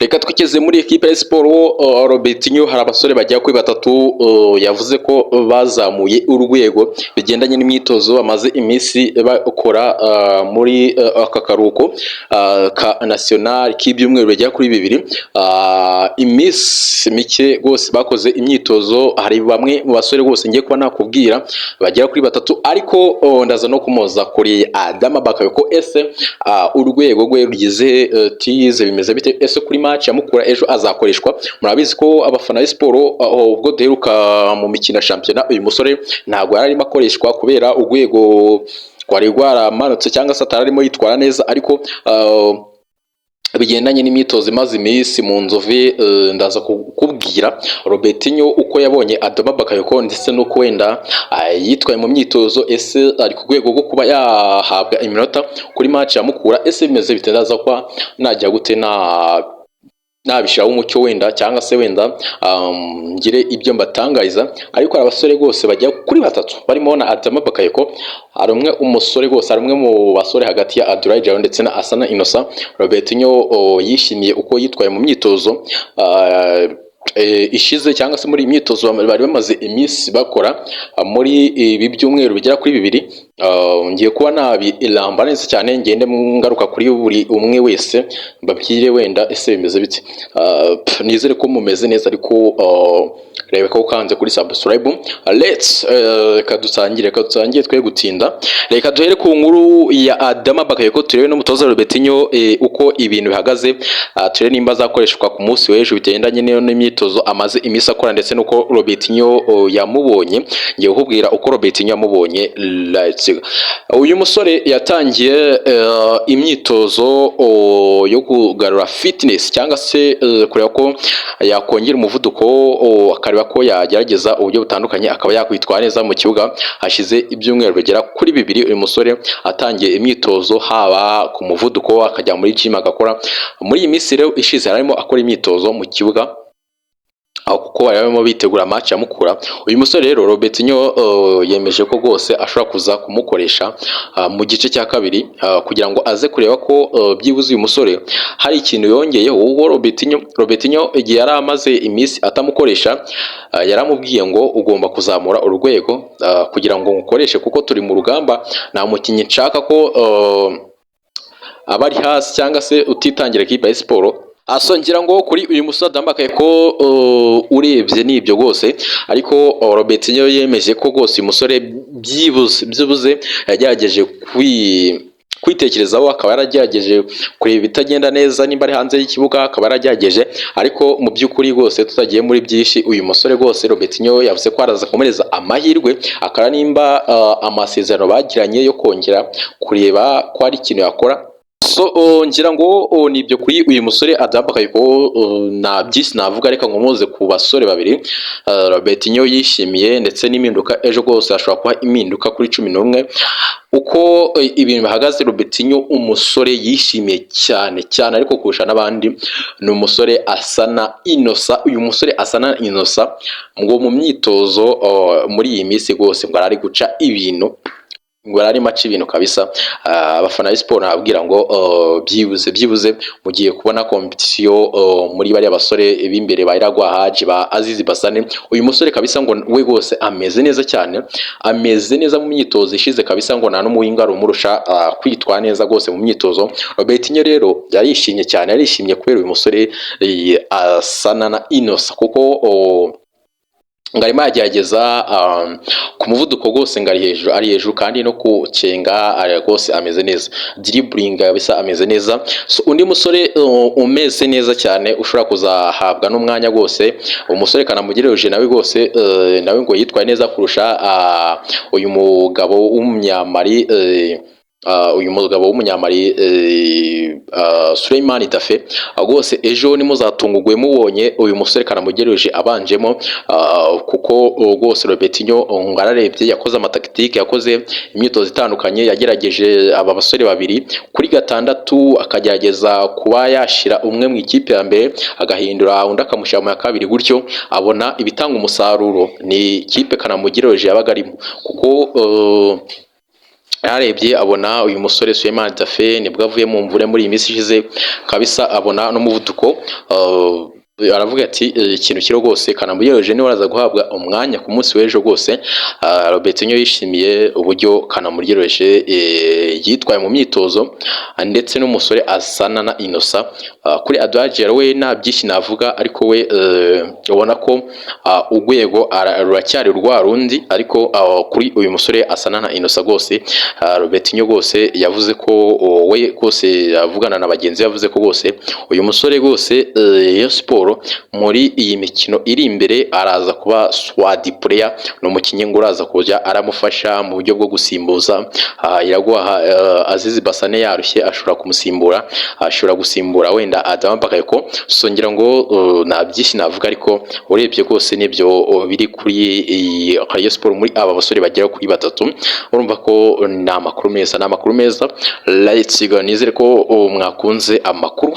Reka twigeze muri ekipe ya siporo Robertinho, hari abasore bajya kuri batatu yavuze ko bazamuye urwego bigendanye n'imyitozo bamaze iminsi bakora muri aka karuhuko ka national k'ibyumweru bijya kuri bibiri. Iminsi mike rwose bakoze imyitozo, hari bamwe mu basore rwose ngiye kuba nakubwira bagera kuri batatu, ariko ndaza no kumoza kuri Adama Bakayoko. Ese urwego rwe rugize tize bimeze bite? Ese kuri match ya Mukura ejo azakoreshwa? Murabizi ko abafana ba siporo ubwo duheruka mu mikino ya shampiyona uyu musore ntabwo yari arimo akoreshwa kubera urwego rwari rwaramanutse cyangwa se atararimo yitwara neza, ariko bigendanye n'imyitozo imaze iminsi mu nzove ndaza kukubwira Robertinho uko yabonye Adama Bakayoko ndetse no kwenda yitwaye mu myitozo. Ese ari ku rwego rwo kuba yahabwa iminota kuri match ya Mukura? Ese bimeze bite? Ndaza kwa najya gute nabishiraho umucyo wenda cyangwa se wenda ngire ibyo mbatangariza. Ariko hari abasore rwose bajya kuri batatu barimo na Adama Bakayoko, hari umwe umusore rwose, hari umwe mu basore hagati ya Abdoulaye Diallo ndetse na Asana Innocent. Robertinho yishimiye uko yitwaye mu myitozo ishize cyangwa se muri imyitozo bari bamaze iminsi bakora muri ibi byumweru bigera kuri bibiri. Ngiye kuba nabiramba neza cyane, ngende ngaruka kuri buri umwe wese mbabwire wenda ese bimeze bite. Nizere ko mumeze neza, ariko reba ko ukanze kuri subscribe. Reka dusangire twe gutinda. Reka duhere ku nkuru ya Adama Bakayoko, turebe n'umutoza Robertinho uko ibintu bihagaze, turebe nimba azakoreshwa ku munsi w'ejo bigendanye n'imyitozo amaze iminsi akora ndetse nuko Robertinho yamubonye. Ngiye kukubwira uko Robertinho yamubonye. Uyu musore yatangiye imyitozo yo kugarura fitness cyangwa se kureba ko yakongera umuvuduko, akareba ko yagerageza uburyo butandukanye akaba yakwitwara neza mu kibuga. Hashize ibyumweru bigera kuri bibiri uyu musore atangiye imyitozo, haba ku muvuduko akajya muri gym agakora. Muri iyi minsi rero ishize harimo akora imyitozo mu kibuga kuko barimo bitegura match ya Mukura. Uyu musore rero Robertinho yemeje ko rwose ashobora kuza kumukoresha mu gice cya kabiri kugira ngo aze kureba ko byibuze uyu musore hari ikintu yongeyeho. Ubwo Robertinho igihe yari amaze iminsi atamukoresha yaramubwiye ngo ugomba kuzamura urwego kugira ngo ngukoreshe kuko turi mu rugamba, nta mukinnyi nshaka ko abari hasi cyangwa se utitangira equipe ya siporo. Asongira ngo kuri uyu musore Adama Bakayoko urebye nibyo rwose, ariko Robertinho yemeje ko rwose uyu musore byibuze yagerageje kwitekerezaho, akaba yaragerageje kureba ibitagenda neza nimba ari hanze y'ikibuga, akaba yaragerageje. Ariko mu by'ukuri rwose tutagiye muri byinshi, uyu musore rwose Robertinho yavuze ko araza komereza amahirwe akara nimba amasezerano bagiranye yo kongera kureba ko hari ikintu yakora. Ngira ngo nibyo kuri uyu musore Adama Bakayoko. Na byisi navuga, reka nkomoze ku basore babiri Robertinho yishimiye ndetse n'impinduka ejo rwose ashobora kuba impinduka kuri 11. Uko ibintu bihagaze, Robertinho umusore yishimiye cyane ariko kurusha n'abandi ni umusore Asana Innocent. Uyu musore Asana Innocent ngo mu myitozo muri iyi minsi rwose ngo ari guca ibintu, ngo ari maci ibintu kabisa. Abafana ba siporo nababwira ngo byibuze mugiye kubona competition muri bari abasore b'imbere ba Iragwa Haji, ba Azizi Basane. Uyu musore kabisa ngo we rwose ameze neza cyane, ameze neza mu myitozo ishize kabisa, ngo nta n'umuhinga rumurusha kwitwa neza rwose mu myitozo. Robertinho rero yarishimye cyane, yarishimye kubera uyu musore Asana Innocent kuko ngarima yagerageza ku muvuduko rwose ngo ari hejuru kandi no kucenga rwose ameze neza, dribbling bisa ameze neza. Undi musore umeze neza cyane ushobora kuzahabwa n'umwanya rwose, umusore Kanamugireje nawe rwose nawe ngo yitwaye neza kurusha uyu mugabo w'umunyamari Suleiman Dafe. Rwose ejo nimuzatungurwe mubonye uyu musore Kanamugireje abanjemo, kuko rwose Robertinho ngararebye yakoze amataktike, yakoze imyitozo itandukanye, yagerageje aba basore babiri kuri gatandatu, akagerageza kuba yashira umwe mu ikipe ya mbere agahindura undi akamushyira mu ya kabiri, gutyo abona ibitanga umusaruro. Ni ikipe Kanamugireje yabaga arimo kuko yarebye abona uyu musore Souleymane Dafe nibwo avuye mu mvune muri iyi minsi ishize kabisa, abona n'umuvuduko aravuga ati ikintu kiri rwose Kanamugire niwe araza guhabwa umwanya ku munsi w'ejo rwose. Robertinho yishimiye uburyo Kanamugire yitwaye mu myitozo ndetse n'umusore asana na Innocent. Kuri Adouard we nta byinshi navuga, ariko we ubona ko urwego ruracyari rwa rundi, ariko kuri uyu musore asana na Innocent rwose Robertinho rwose yavuze ko we rwose avugana na bagenzi yavuze ko rwose uyu musore rwose Rayon Sport muri iyi mikino iri imbere araza kuba squad player, no mukinyi ngo uraza kujya aramufasha mu buryo bwo gusimbuza Iraguha Azizi Basane yarushye, ashobora kumusimbura, ashobora gusimbura wenda Adama Bakayoko. So ngira ngo nta byinshi navuga, ariko urebye rwose nibyo biri kuri Rayon Sport muri aba basore bagera kuri batatu. Urumva ko ni amakuru meza, let's go. Nizere ko mwakunze amakuru.